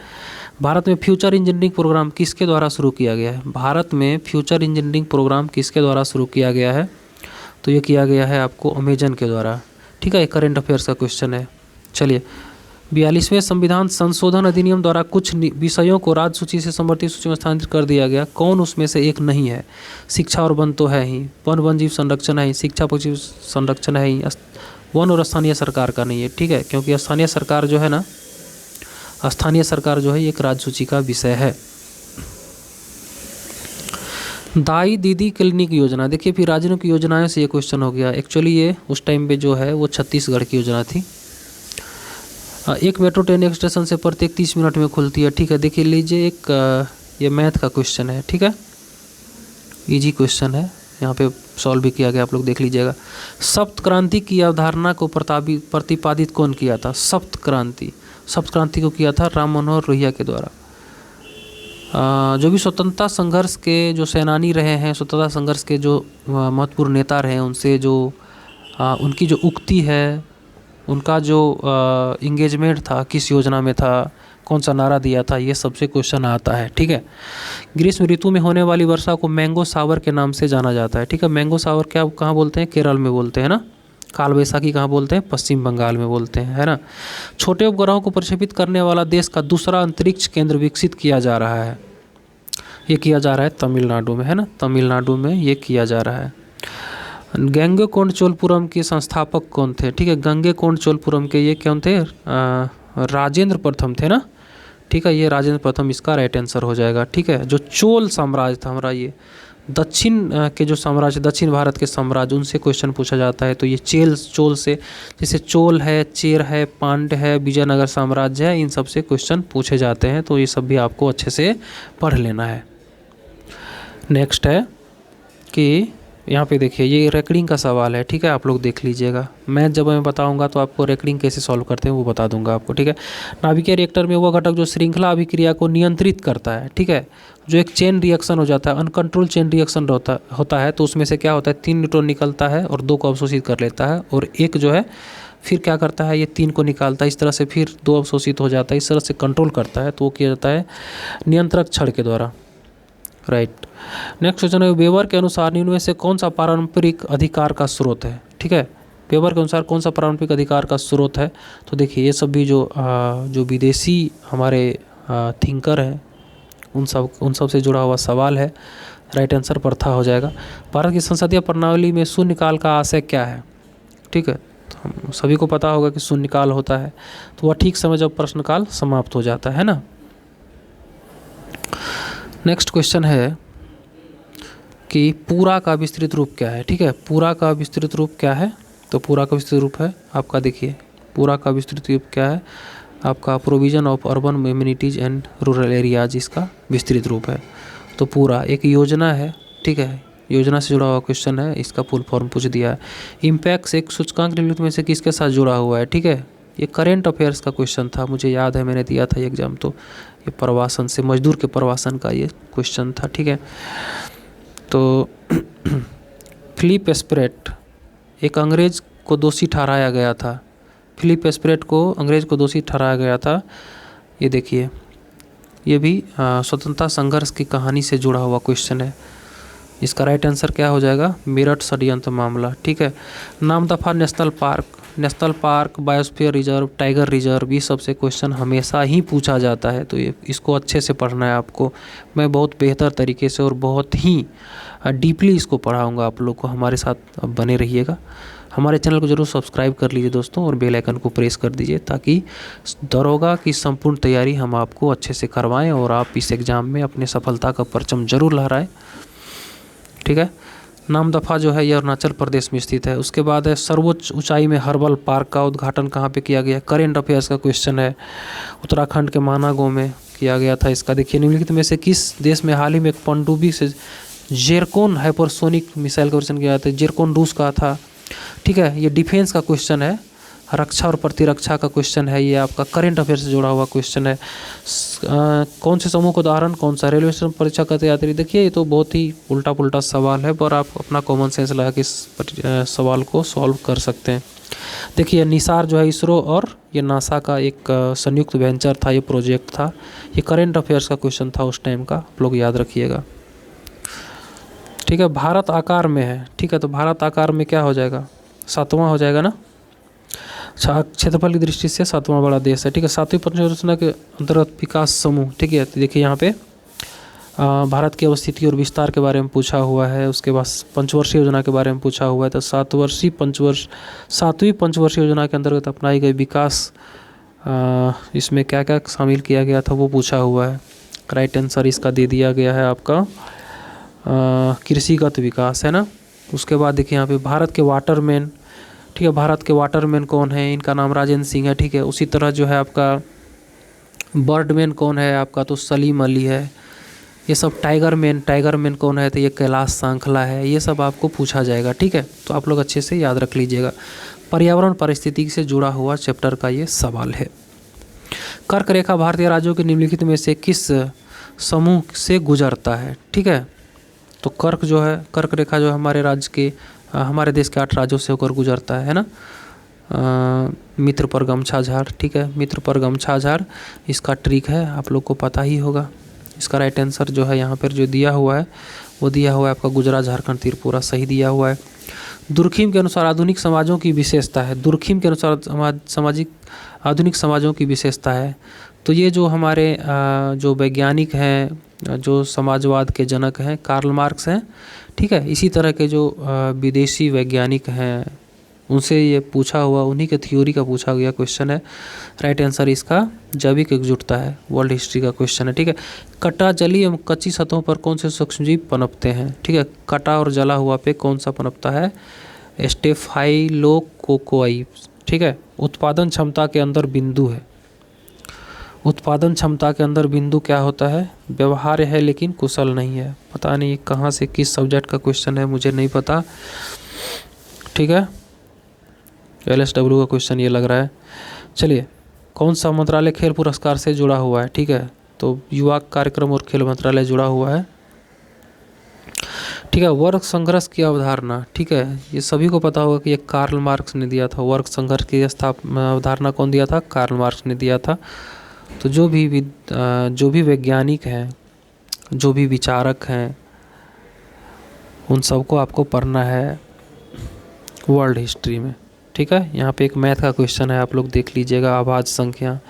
S1: भारत में फ्यूचर इंजीनियरिंग प्रोग्राम किसके द्वारा शुरू किया गया है? भारत में फ्यूचर इंजीनियरिंग प्रोग्राम किसके द्वारा शुरू किया गया है? तो ये किया गया है आपको अमेजन के द्वारा। ठीक है, करंट अफेयर्स का क्वेश्चन है। चलिए 42वें संविधान संशोधन अधिनियम द्वारा कुछ विषयों को राज्य सूची से समवर्ती सूची में स्थानांतरित कर दिया गया, कौन उसमें से एक नहीं है? शिक्षा और वन तो है ही, वन जीव संरक्षण है ही, शिक्षा पक्षी संरक्षण है ही, वन और स्थानीय सरकार का नहीं है। ठीक है, क्योंकि स्थानीय सरकार जो है ना, स्थानीय सरकार जो है एक राज्य सूची का विषय है। दाई दीदी क्लिनिक योजना, देखिए फिर राज्यों की योजनाएं से ये क्वेश्चन हो गया। एक्चुअली ये उस टाइम पे जो है वो छत्तीसगढ़ की योजना थी। एक मेट्रो ट्रेन एक स्टेशन से प्रत्येक 30 मिनट में खुलती है। ठीक है, देखिए लीजिए एक ये मैथ का क्वेश्चन है। ठीक है, इजी क्वेश्चन है, यहाँ पे सॉल्व भी किया गया, आप लोग देख लीजिएगा। सप्त क्रांति की अवधारणा को प्रतिपादित कौन किया था? सप्त क्रांति को किया था राम मनोहर लोहिया के द्वारा। जो भी स्वतंत्रता संघर्ष के जो सेनानी रहे हैं, स्वतंत्रता संघर्ष के जो महत्वपूर्ण नेता रहे हैं, उनसे जो उनकी जो उक्ति है, उनका जो इंगेजमेंट था, किस योजना में था, कौन सा नारा दिया था, ये सबसे क्वेश्चन आता है। ठीक है, ग्रीष्म ऋतु में होने वाली वर्षा को मैंगो सावर के नाम से जाना जाता है। ठीक है, मैंगो सावर क्या कहाँ बोलते हैं? केरल में बोलते हैं ना। काल वैसाखी कहाँ बोलते हैं? पश्चिम बंगाल में बोलते हैं, है ना। छोटे उपग्रहों को प्रक्षेपित करने वाला देश का दूसरा अंतरिक्ष केंद्र विकसित किया जा रहा है। ये किया जा रहा है तमिलनाडु में, है ना, तमिलनाडु में ये किया जा रहा है। गंगैकोंड चोलपुरम के संस्थापक कौन थे? ठीक है, गंगैकोंड चोलपुरम के ये कौन थे? राजेंद्र प्रथम थे ना। ठीक है, ये राजेंद्र प्रथम इसका राइट आंसर हो जाएगा। ठीक है, जो चोल साम्राज्य था हमारा, ये दक्षिण के जो साम्राज्य, दक्षिण भारत के साम्राज्य, उनसे क्वेश्चन पूछा जाता है। तो ये चोल से, जैसे चोल है, चेर है, पांड्य है, विजयनगर साम्राज्य है, इन सब से क्वेश्चन पूछे जाते हैं। तो ये सब भी आपको अच्छे से पढ़ लेना है। नेक्स्ट है कि यहाँ पे देखिए ये रेकरिंग का सवाल है। ठीक है, आप लोग देख लीजिएगा। मैं जब मैं बताऊंगा तो आपको रेकरिंग कैसे सॉल्व करते हैं वो बता दूंगा आपको। ठीक है, नाभिकीय रिएक्टर में वो घटक जो श्रृंखला अभिक्रिया को नियंत्रित करता है। ठीक है, जो एक चेन रिएक्शन हो जाता है, अनकंट्रोल चेन रिएक्शन होता है, तो उसमें से क्या होता है? 3 न्यूट्रॉन निकलता है और 2 को अवशोषित कर लेता है, और एक जो है फिर क्या करता है? ये 3 को निकालता है, इस तरह से फिर 2 अवशोषित हो जाता है, इस तरह से कंट्रोल करता है। तो वो किया जाता है नियंत्रक छड़ के द्वारा। राइट, नेक्स्ट क्वेश्चन है, वेबर के अनुसार निम्न में से कौन सा पारंपरिक अधिकार का स्रोत है? ठीक है, वेबर के अनुसार कौन सा पारंपरिक अधिकार का स्रोत है? तो देखिए ये सब भी जो विदेशी हमारे थिंकर हैं, उन सब से जुड़ा हुआ सवाल है। राइट आंसर प्रथा हो जाएगा। भारत की संसदीय प्रणाली में शून्यकाल का आशय क्या है? ठीक है, तो हम सभी को पता होगा कि शून्यकाल होता है, तो वह ठीक समय जब प्रश्नकाल समाप्त हो जाता है ना। नेक्स्ट क्वेश्चन है कि पूरा का विस्तृत रूप क्या है? ठीक है, पूरा का विस्तृत रूप क्या है? तो पूरा का विस्तृत रूप है आपका, देखिए पूरा का विस्तृत रूप क्या है आपका? Provision of urban amenities and rural areas इसका विस्तृत रूप है। तो पूरा एक योजना है। ठीक है, योजना से जुड़ा हुआ क्वेश्चन है, इसका फुल फॉर्म पूछ दिया है। इम्पैक्ट्स एक सूचकांक निम्नलिखित में से किसके साथ जुड़ा हुआ है? ठीक है, ये करेंट अफेयर्स का क्वेश्चन था, मुझे याद है मैंने दिया था एग्जाम। तो ये प्रवासन से, मजदूर के प्रवासन का ये क्वेश्चन था। ठीक है, तो फिलिप एस्प्रेट एक अंग्रेज को दोषी ठहराया गया था। फिलिप एस्प्रेट को अंग्रेज को दोषी ठहराया गया था। ये देखिए, ये भी स्वतंत्रता संघर्ष की कहानी से जुड़ा हुआ क्वेश्चन है। इसका राइट आंसर क्या हो जाएगा? मेरठ षड्यंत्र मामला। ठीक है, Namdapha national park, biosphere reserve, tiger reserve, ये सबसे क्वेश्चन हमेशा ही पूछा जाता है। तो ये इसको अच्छे से पढ़ना है आपको। मैं बहुत बेहतर तरीके से और बहुत ही डीपली इसको पढ़ाऊँगा आप लोग को। हमारे साथ बने रहिएगा। हमारे चैनल को जरूर सब्सक्राइब कर लीजिए दोस्तों, और बेल आइकन को प्रेस कर दीजिए, ताकि दरोगा की संपूर्ण तैयारी हम आपको अच्छे से करवाएं और आप इस एग्ज़ाम में अपने सफलता का परचम जरूर लहराएं। ठीक है, नामदफा जो है ये अरुणाचल प्रदेश में स्थित है। उसके बाद है सर्वोच्च ऊंचाई में हर्बल पार्क का उद्घाटन कहाँ पे किया गया? करेंट अफेयर्स का क्वेश्चन है। उत्तराखंड के मानागो में किया गया था इसका। देखिए, निम्नलिखित में से किस देश में हाल ही में एक पनडुब्बी से जेरकोन हाइपरसोनिक मिसाइल का क्वेश्चन किया था? जेरकोन रूस का था। ठीक है, ये डिफेंस का क्वेश्चन है, रक्षा और प्रतिरक्षा का क्वेश्चन है। ये आपका करंट अफेयर से जुड़ा हुआ क्वेश्चन है। कौन से समूह का उदाहरण कौन सा? रेलवे स्टेशन परीक्षा करते यात्री। देखिए, ये तो बहुत ही उल्टा पुल्टा सवाल है, पर आप अपना कॉमन सेंस लगा के इस सवाल को सॉल्व कर सकते हैं। देखिए, निसार जो है इसरो और ये नासा का एक संयुक्त वेंचर था, ये प्रोजेक्ट था। ये करंट अफेयर्स का क्वेश्चन था उस टाइम का, आप लोग याद रखिएगा। ठीक है, भारत आकार में है। ठीक है, तो भारत आकार में क्या हो जाएगा? 7वां हो जाएगा ना। अच्छा, क्षेत्रफल की दृष्टि से 7वां बड़ा देश है, ठीक है। 7वीं पंचवर्षीय योजना के अंतर्गत विकास समूह, ठीक है। तो देखिए यहाँ पे भारत की अवस्थिति और विस्तार के बारे में पूछा हुआ है। उसके बाद पंचवर्षीय योजना के बारे में पूछा हुआ है। तो 7वीं पंचवर्षीय योजना के अंतर्गत अपनाई गई विकास, इसमें क्या क्या शामिल किया गया था वो पूछा हुआ है। राइट आंसर इसका दे दिया गया है आपका कृषिगत विकास, है ना। उसके बाद देखिए यहाँ पे भारत के वाटरमैन, ठीक है। भारत के वाटरमैन कौन है? इनका नाम राजेंद्र सिंह है, ठीक है। उसी तरह जो है आपका बर्डमैन कौन है आपका? तो सलीम अली है। ये सब टाइगरमैन कौन है? तो ये कैलाश सांखला है। ये सब आपको पूछा जाएगा, ठीक है। तो आप लोग अच्छे से याद रख लीजिएगा। पर्यावरण परिस्थिति से जुड़ा हुआ चैप्टर का ये सवाल है। कर्क रेखा भारतीय राज्यों के निम्नलिखित में से किस समूह से गुजरता है, ठीक है। तो कर्क रेखा जो है हमारे राज्य के हमारे देश के 8 राज्यों से होकर गुजरता है ना। मित्र पर गमछा झाड़, ठीक है। मित्र पर गमछा झाड़ इसका ट्रिक है, आप लोग को पता ही होगा। इसका राइट आंसर जो है यहाँ पर जो दिया हुआ है वो दिया हुआ है आपका गुजरात, झारखंड, त्रिपुरा, सही दिया हुआ है। दुर्खिम के अनुसार आधुनिक समाजों की विशेषता है। दुर्खिम के अनुसार आधुनिक समाजों की विशेषता है। तो ये जो हमारे जो वैज्ञानिक हैं, जो समाजवाद के जनक हैं, कार्ल मार्क्स हैं, ठीक है। इसी तरह के जो विदेशी वैज्ञानिक हैं उनसे ये पूछा हुआ, उन्हीं के थ्योरी का पूछा गया क्वेश्चन है। राइट आंसर इसका जैविक एकजुटता है, वर्ल्ड हिस्ट्री का क्वेश्चन है, ठीक है। कटा, जली एवं कच्ची सतहों पर कौन से सूक्ष्मजीव पनपते हैं, ठीक है। कटा और जला हुआ पे कौन सा पनपता है? स्टेफाइलोकोकोई, ठीक है। उत्पादन क्षमता के अंदर बिंदु है। उत्पादन क्षमता के अंदर बिंदु क्या होता है? व्यवहार्य है लेकिन कुशल नहीं है। पता नहीं कहाँ से किस सब्जेक्ट का क्वेश्चन है, मुझे नहीं पता, ठीक है। LSW का क्वेश्चन ये लग रहा है। चलिए, कौन सा मंत्रालय खेल पुरस्कार से जुड़ा हुआ है, ठीक है। तो युवा कार्यक्रम और खेल मंत्रालय जुड़ा हुआ है, ठीक है। वर्ग संघर्ष की अवधारणा, ठीक है। ये सभी को पता होगा कि ये कार्ल मार्क्स ने दिया था। वर्ग संघर्ष की अवधारणा कौन दिया था? कार्ल मार्क्स ने दिया था। तो जो भी वैज्ञानिक हैं, जो भी विचारक हैं, उन सबको आपको पढ़ना है वर्ल्ड हिस्ट्री में, ठीक है। यहाँ पे एक मैथ का क्वेश्चन है, आप लोग देख लीजिएगा। अभाज्य संख्या,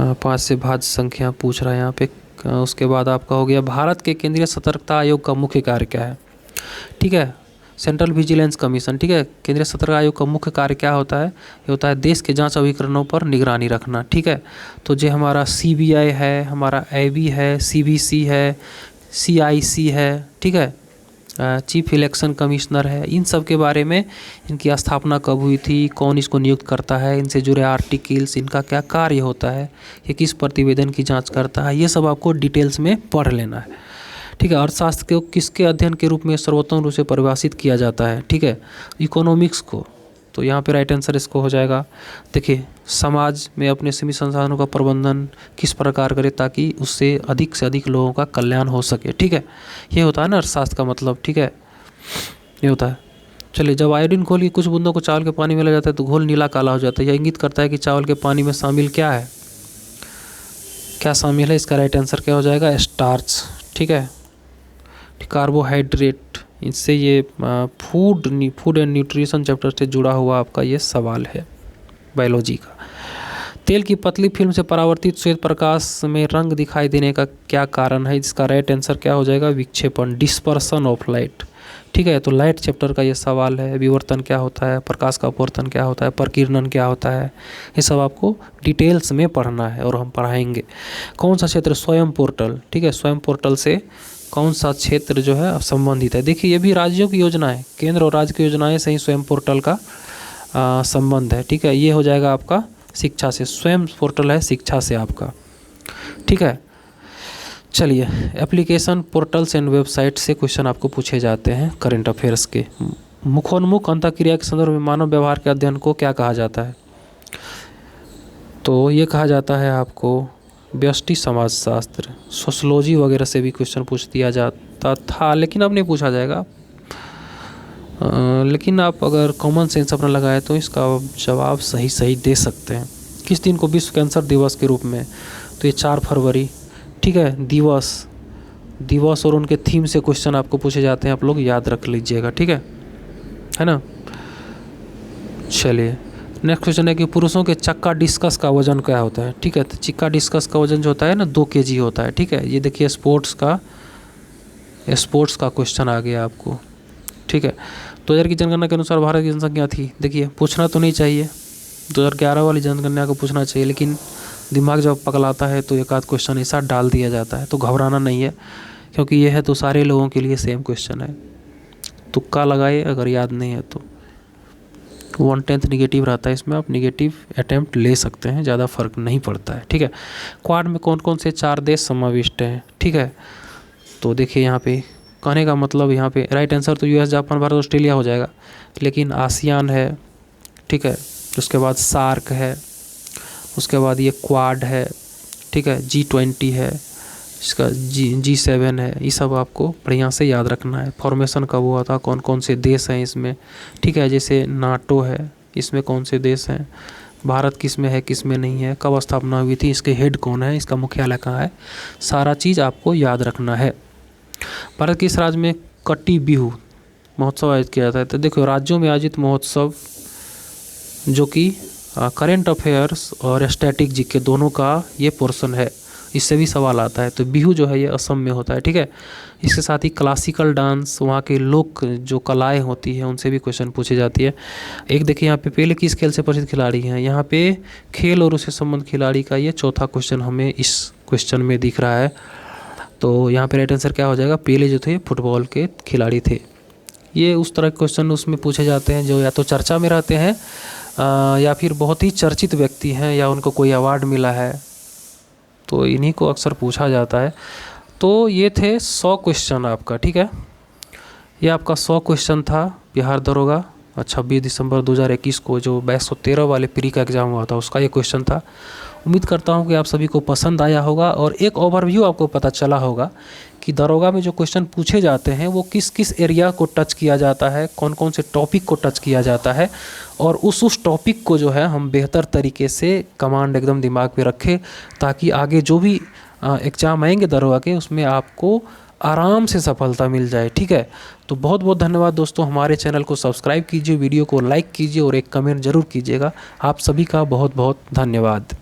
S1: 5 से भाज्य संख्या पूछ रहा है यहाँ पे। उसके बाद आपका हो गया भारत के केंद्रीय सतर्कता आयोग का मुख्य कार्य क्या है, ठीक है। सेंट्रल विजिलेंस कमीशन, ठीक है। केंद्रीय सतर्कता आयोग का मुख्य कार्य क्या होता है? ये होता है देश के जांच अभिकरणों पर निगरानी रखना, ठीक है। तो जो हमारा CBI है, हमारा IB है, CBC है, CIC है, ठीक है। चीफ इलेक्शन कमिश्नर है। इन सब के बारे में, इनकी स्थापना कब हुई थी, कौन इसको नियुक्त करता है, इनसे जुड़े आर्टिकल्स, इनका क्या कार्य होता है, ये किस प्रतिवेदन की जांच करता है, ये सब आपको डिटेल्स में पढ़ लेना है, ठीक है। अर्थशास्त्र को किसके अध्ययन के रूप में सर्वोत्तम रूप से परिभाषित किया जाता है, ठीक है। इकोनॉमिक्स को। तो यहाँ पे राइट आंसर इसको हो जाएगा। देखिए, समाज में अपने सीमित संसाधनों का प्रबंधन किस प्रकार करे ताकि उससे अधिक से अधिक लोगों का कल्याण हो सके, ठीक है। ये होता है ना अर्थशास्त्र का मतलब, ठीक है। ये होता है। चलिए, जब आयोडीन घोल की कुछ बूंदों को चावल के पानी में मिलाया जाता है तो घोल नीला काला हो जाता है। यह इंगित करता है कि चावल के पानी में शामिल क्या है? क्या शामिल है? इसका राइट आंसर क्या हो जाएगा? स्टार्च, ठीक है। कार्बोहाइड्रेट। इससे ये फूड एंड न्यूट्रिशन चैप्टर से जुड़ा हुआ आपका ये सवाल है बायोलॉजी का। तेल की पतली फिल्म से परावर्तित श्वेत प्रकाश में रंग दिखाई देने का क्या कारण है? इसका राइट आंसर क्या हो जाएगा? विक्षेपण, डिस्पर्सन ऑफ लाइट, ठीक है। तो लाइट चैप्टर का ये सवाल है। विवर्तन क्या होता है, प्रकाश का अपवर्तन क्या होता है, प्रकीर्णन क्या होता है, ये सब आपको डिटेल्स में पढ़ना है और हम पढ़ाएंगे। कौन सा क्षेत्र स्वयं पोर्टल, ठीक है। स्वयं पोर्टल से कौन सा क्षेत्र जो है संबंधित है? देखिए, ये भी राज्यों की योजना है, केंद्र और राज्य की योजनाएं से ही स्वयं पोर्टल का संबंध है, ठीक है। ये हो जाएगा आपका शिक्षा से। स्वयं पोर्टल है शिक्षा से आपका, ठीक है। चलिए, एप्लीकेशन, पोर्टल्स एंड वेबसाइट से क्वेश्चन आपको पूछे जाते हैं करंट अफेयर्स के। मुखोन्मुख अंतःक्रिया के संदर्भ में मानव व्यवहार के अध्ययन को क्या कहा जाता है? तो ये कहा जाता है आपको व्यष्टि समाजशास्त्र। सोशलॉजी वगैरह से भी क्वेश्चन पूछ दिया जाता था, लेकिन अब नहीं पूछा जाएगा। लेकिन आप अगर कॉमन सेंस अपना लगाए तो इसका जवाब सही दे सकते हैं। किस दिन को विश्व कैंसर दिवस के रूप में? तो ये 4 फरवरी, ठीक है। दिवस और उनके थीम से क्वेश्चन आपको पूछे जाते हैं, आप लोग याद रख लीजिएगा, ठीक है ना। चलिए, नेक्स्ट क्वेश्चन है कि पुरुषों के चक्का डिस्कस का वजन क्या होता है। ठीक है, तो चक्का डिस्कस का वजन जो होता है ना 2 kg होता है। ठीक है, ये देखिए स्पोर्ट्स का क्वेश्चन आ गया आपको। ठीक है, 2000 की जनगणना के अनुसार भारत की जनसंख्या थी। देखिए पूछना तो नहीं चाहिए, 2011 वाली जनगणना को पूछना चाहिए, लेकिन दिमाग जब पगलाता है तो एक आध क्वेश्चन ऐसा डाल दिया जाता है, तो घबराना नहीं है, क्योंकि ये है तो सारे लोगों के लिए सेम क्वेश्चन है। तुक्का लगाए, अगर याद नहीं है तो 1/10 निगेटिव रहता है इसमें, आप निगेटिव अटैम्प्ट ले सकते हैं, ज़्यादा फर्क नहीं पड़ता है। ठीक है, क्वाड में कौन कौन से 4 देश समाविष्ट हैं। ठीक है, तो देखिए यहाँ पे कहने का मतलब यहाँ पे राइट आंसर तो US, जापान, भारत, ऑस्ट्रेलिया हो जाएगा, लेकिन आसियान है। ठीक है, उसके बाद सार्क है, उसके बाद ये क्वाड है। ठीक है, G20 है, इसका G7 है। ये सब आपको बढ़िया से याद रखना है। फॉर्मेशन कब हुआ था, कौन कौन से देश हैं इसमें। ठीक है, जैसे नाटो है, इसमें कौन से देश हैं, भारत किस में है किस में नहीं है, कब स्थापना हुई थी, इसके हेड कौन है, इसका मुख्यालय कहाँ है, सारा चीज़ आपको याद रखना है। भारत के इस राज्य में कटी बिहू महोत्सव आयोजित किया जाता है। तो देखो राज्यों में आयोजित महोत्सव जो कि करेंट अफेयर्स और स्टैटिक जीके दोनों का ये पोर्शन है, इससे भी सवाल आता है। तो बिहू जो है ये असम में होता है। ठीक है, इसके साथ ही क्लासिकल डांस, वहाँ के लोक जो कलाएं होती हैं उनसे भी क्वेश्चन पूछी जाती है। एक देखिए यहाँ पे पहले किस खेल से प्रसिद्ध खिलाड़ी हैं, यहाँ पे खेल और उससे संबंध खिलाड़ी का ये चौथा क्वेश्चन हमें इस क्वेश्चन में दिख रहा है। तो यहाँ पे राइट आंसर क्या हो जाएगा, पहले जो थे फुटबॉल के खिलाड़ी थे। ये उस तरह के क्वेश्चन उसमें पूछे जाते हैं जो या तो चर्चा में रहते हैं या फिर बहुत ही चर्चित व्यक्ति हैं या उनको कोई अवार्ड मिला है, तो इन्हीं को अक्सर पूछा जाता है। तो ये थे 100 क्वेश्चन आपका। ठीक है, ये आपका 100 क्वेश्चन था बिहार दरोगा 26 दिसंबर 2021 को जो 2213 वाले प्री का एग्ज़ाम हुआ था, उसका ये क्वेश्चन था। उम्मीद करता हूँ कि आप सभी को पसंद आया होगा और एक ओवरव्यू आपको पता चला होगा कि दरोगा में जो क्वेश्चन पूछे जाते हैं वो किस किस एरिया को टच किया जाता है, कौन कौन से टॉपिक को टच किया जाता है, और उस टॉपिक को जो है हम बेहतर तरीके से कमांड एकदम दिमाग में रखें, ताकि आगे जो भी एग्ज़ाम आएंगे दरोगा के उसमें आपको आराम से सफलता मिल जाए। ठीक है, तो बहुत बहुत धन्यवाद दोस्तों, हमारे चैनल को सब्सक्राइब कीजिए, वीडियो को लाइक कीजिए और एक कमेंट ज़रूर कीजिएगा। आप सभी का बहुत बहुत धन्यवाद।